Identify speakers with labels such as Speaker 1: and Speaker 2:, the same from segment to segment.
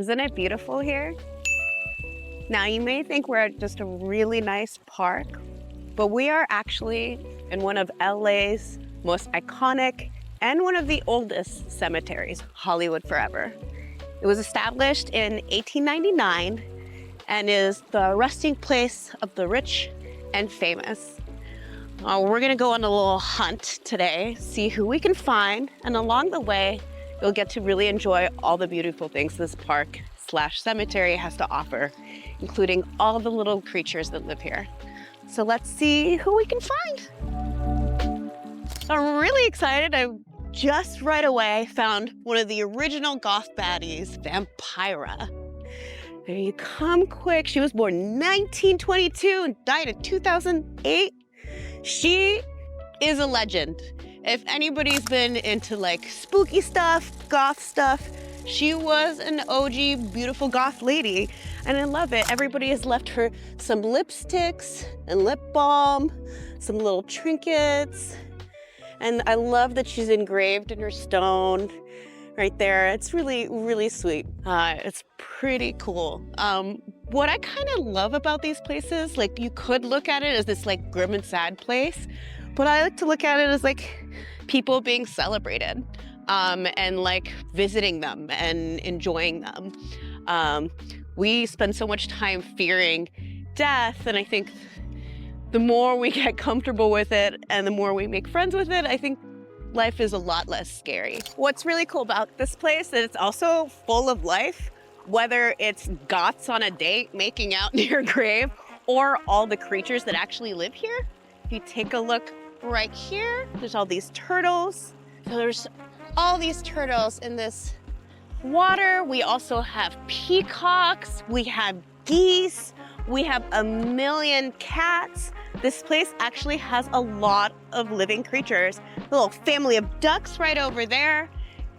Speaker 1: Isn't it beautiful here? Now, you may think we're at just a really nice park, but we are actually in one of LA's most iconic and one of the oldest cemeteries, Hollywood Forever. It was established in 1899 and is the resting place of the rich and famous. We're gonna go on a little hunt today, see who we can find, and along the way, you'll get to really enjoy all the beautiful things this park/cemetery has to offer, including all the little creatures that live here. So let's see who we can find. I'm really excited. I just right away found one of the original goth baddies, Vampira. There you come quick. She was born in 1922 and died in 2008. She is a legend. If anybody's been into like spooky stuff, goth stuff, she was an OG beautiful goth lady, and I love it. Everybody has left her some lipsticks and lip balm, some little trinkets, and I love that she's engraved in her stone right there. It's really, really sweet. It's pretty cool. What I kind of love about these places, like you could look at it as this like grim and sad place, but I like to look at it as like people being celebrated and like visiting them and enjoying them. We spend so much time fearing death, and I think the more we get comfortable with it and the more we make friends with it, I think life is a lot less scary. What's really cool about this place is it's also full of life, whether it's goths on a date making out near a grave or all the creatures that actually live here. If you take a look right here, there's all these turtles. So there's all these turtles in this water. We also have peacocks, we have geese, we have a million cats. This place actually has a lot of living creatures. A little family of ducks right over there.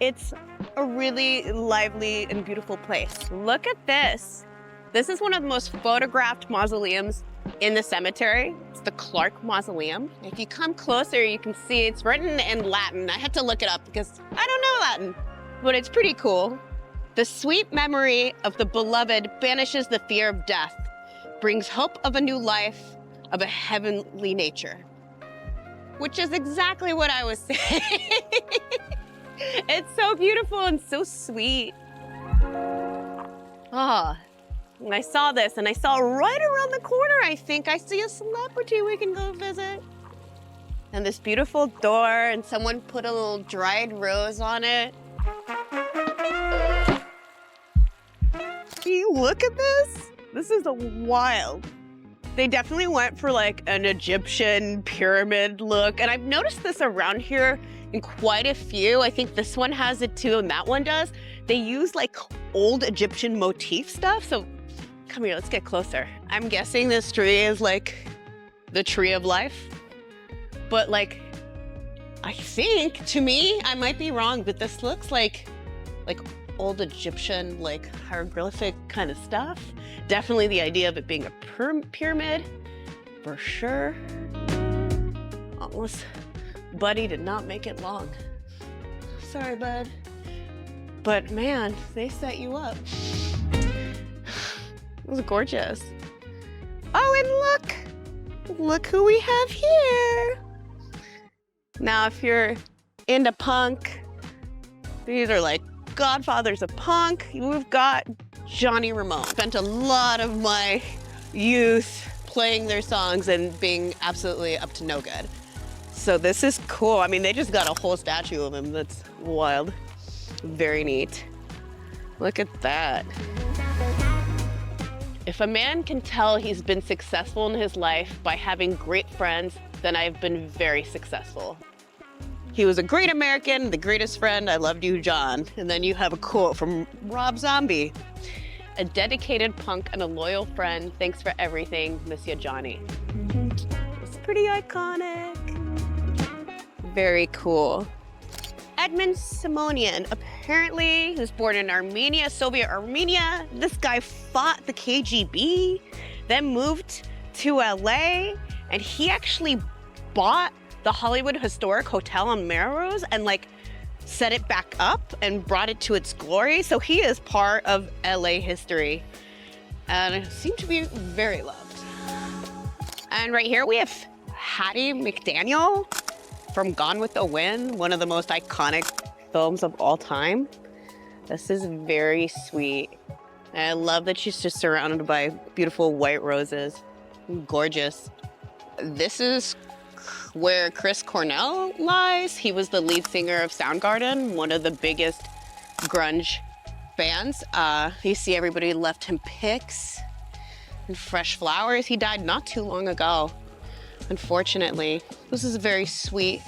Speaker 1: It's a really lively and beautiful place. Look at this. This is one of the most photographed mausoleums in the cemetery. It's the Clark Mausoleum. If you come closer, you can see it's written in Latin. I had to look it up because I don't know Latin, but it's pretty cool. The sweet memory of the beloved banishes the fear of death, brings hope of a new life, of a heavenly nature. Which is exactly what I was saying. It's so beautiful and so sweet. When I saw this, and I saw right around the corner, I think I see a celebrity we can go visit. And this beautiful door, and someone put a little dried rose on it. See, look at this. This is wild. They definitely went for like an Egyptian pyramid look. And I've noticed this around here in quite a few. I think this one has it too, and that one does. They use like old Egyptian motif stuff. So come here, let's get closer. I'm guessing this tree is like the tree of life. But like, I think, to me, I might be wrong, but this looks like old Egyptian, like hieroglyphic kind of stuff. Definitely the idea of it being a pyramid, for sure. Almost, Buddy did not make it long. Sorry, bud. But man, they set you up. It was gorgeous. Oh, and look who we have here. Now, if you're into punk, these are like godfathers of punk. We've got Johnny Ramone. Spent a lot of my youth playing their songs and being absolutely up to no good. So this is cool. I mean, they just got a whole statue of him. That's wild. Very neat. Look at that. If a man can tell he's been successful in his life by having great friends, then I've been very successful. He was a great American, the greatest friend, I loved you, John. And then you have a quote from Rob Zombie. A dedicated punk and a loyal friend, thanks for everything, miss ya, Johnny. It's pretty iconic. Very cool. Edmund Simonian, apparently he was born in Armenia, Soviet Armenia. This guy fought the KGB, then moved to LA, and he actually bought the Hollywood Historic Hotel on Melrose and like set it back up and brought it to its glory. So he is part of LA history and seemed to be very loved. And right here we have Hattie McDaniel from Gone with the Wind, one of the most iconic films of all time. This is very sweet. And I love that she's just surrounded by beautiful white roses. Gorgeous. This is where Chris Cornell lies. He was the lead singer of Soundgarden, one of the biggest grunge bands. You see everybody left him pics and fresh flowers. He died not too long ago, unfortunately. This is very sweet.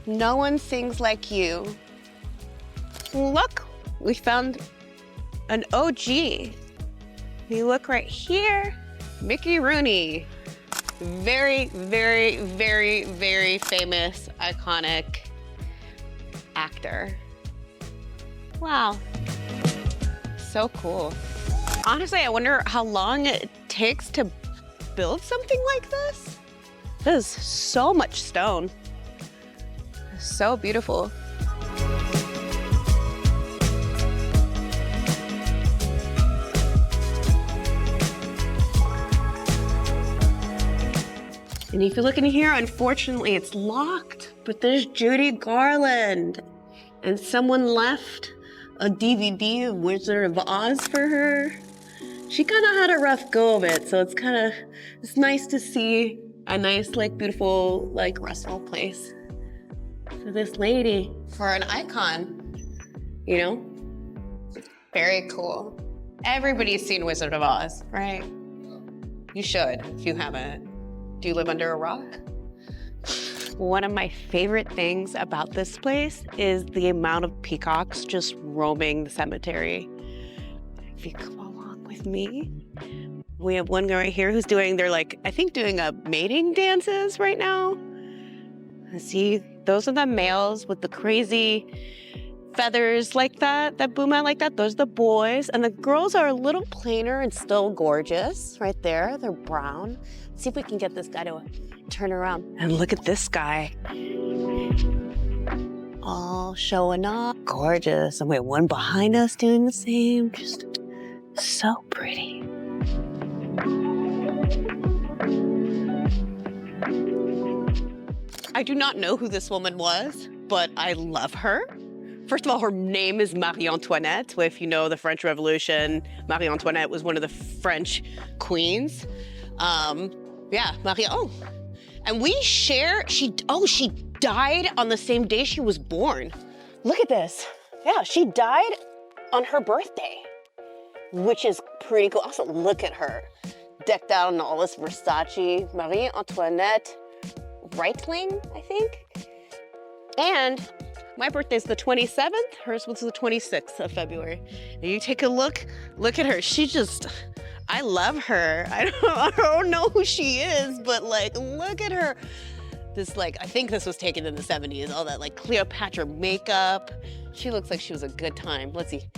Speaker 1: No one sings like you. Look, we found an OG. You look right here, Mickey Rooney. Very, very, very, very famous, iconic actor. Wow, so cool. Honestly, I wonder how long it takes to build something like this. This is so much stone. So beautiful. And if you look in here, unfortunately, it's locked, but there's Judy Garland. And someone left a DVD of Wizard of Oz for her. She kind of had a rough go of it, so it's nice to see a nice, like, beautiful, like, restful place for this lady, for an icon, you know? Very cool. Everybody's seen Wizard of Oz, right? You should, if you haven't. Do you live under a rock? One of my favorite things about this place is the amount of peacocks just roaming the cemetery. If you come along with me, we have one guy right here who's doing, I think doing a mating dances right now. See, those are the males with the crazy feathers like that boom out like that. Those are the boys. And the girls are a little plainer and still gorgeous right there. They're brown. See if we can get this guy to turn around. And look at this guy. All showing off. Gorgeous. And we have one behind us doing the same. Just so pretty. I do not know who this woman was, but I love her. First of all, her name is Marie Antoinette. If you know the French Revolution, Marie Antoinette was one of the French queens. Yeah, Marie, and we share, she died on the same day she was born. Look at this. Yeah, she died on her birthday, which is pretty cool. Also, look at her, decked out in all this Versace. Marie Antoinette Reitling, I think. And my birthday's the 27th, hers was the 26th of February. And you take a look at her. I love her. I don't know who she is, but like, look at her. I think this was taken in the 70s, all that like Cleopatra makeup. She looks like she was a good time. Let's see.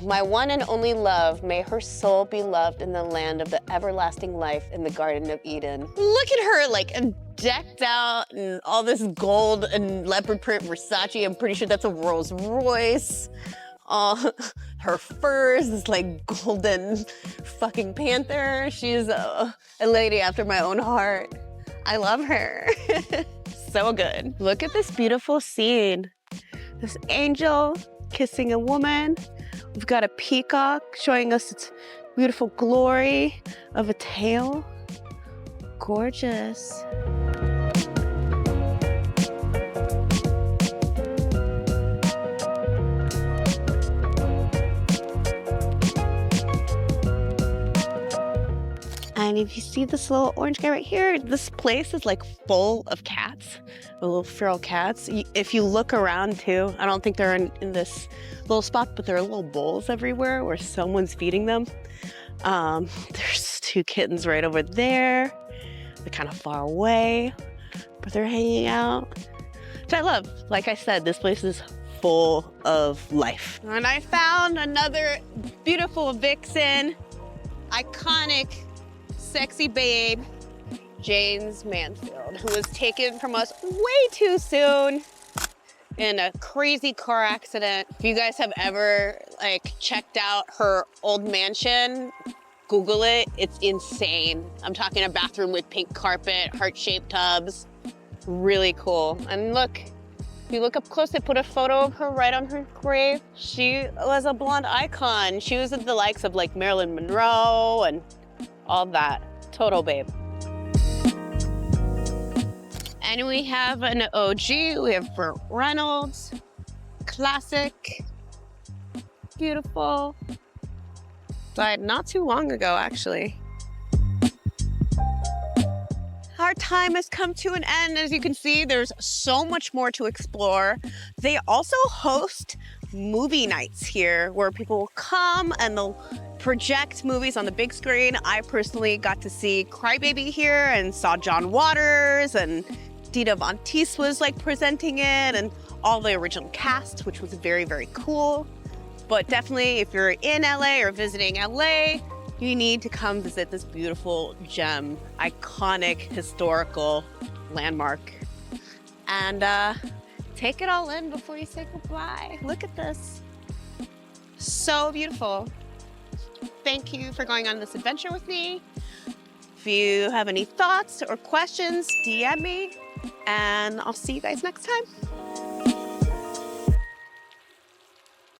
Speaker 1: My one and only love, may her soul be loved in the land of the everlasting life in the Garden of Eden. Look at her, like decked out in all this gold and leopard print Versace. I'm pretty sure that's a Rolls Royce. Her furs is like golden fucking panther. She's a lady after my own heart. I love her. So good. Look at this beautiful scene. This angel kissing a woman. We've got a peacock showing us its beautiful glory of a tail. Gorgeous. And if you see this little orange guy right here, this place is like full of cats, little feral cats. If you look around too, I don't think they're in this little spot, but there are little bowls everywhere where someone's feeding them. There's two kittens right over there. They're kind of far away, but they're hanging out, which I love. Like I said, this place is full of life. And I found another beautiful vixen, iconic, sexy babe, James Mansfield, who was taken from us way too soon. in a crazy car accident. If you guys have ever like checked out her old mansion, Google it, it's insane. I'm talking a bathroom with pink carpet, heart-shaped tubs, really cool. And look, if you look up close, they put a photo of her right on her grave. She was a blonde icon. She was the likes of like Marilyn Monroe and all that. Total babe. And we have an OG. We have Burt Reynolds. Classic. Beautiful. Died not too long ago, actually. Our time has come to an end. As you can see, there's so much more to explore. They also host movie nights here where people will come and they'll project movies on the big screen. I personally got to see Crybaby here and saw John Waters, and Dita Von Teese was like presenting it, and all the original cast, which was very, very cool. But definitely if you're in LA or visiting LA, you need to come visit this beautiful gem, iconic historical landmark. And take it all in before you say goodbye. Look at this. So beautiful. Thank you for going on this adventure with me. If you have any thoughts or questions, DM me, and I'll see you guys next time.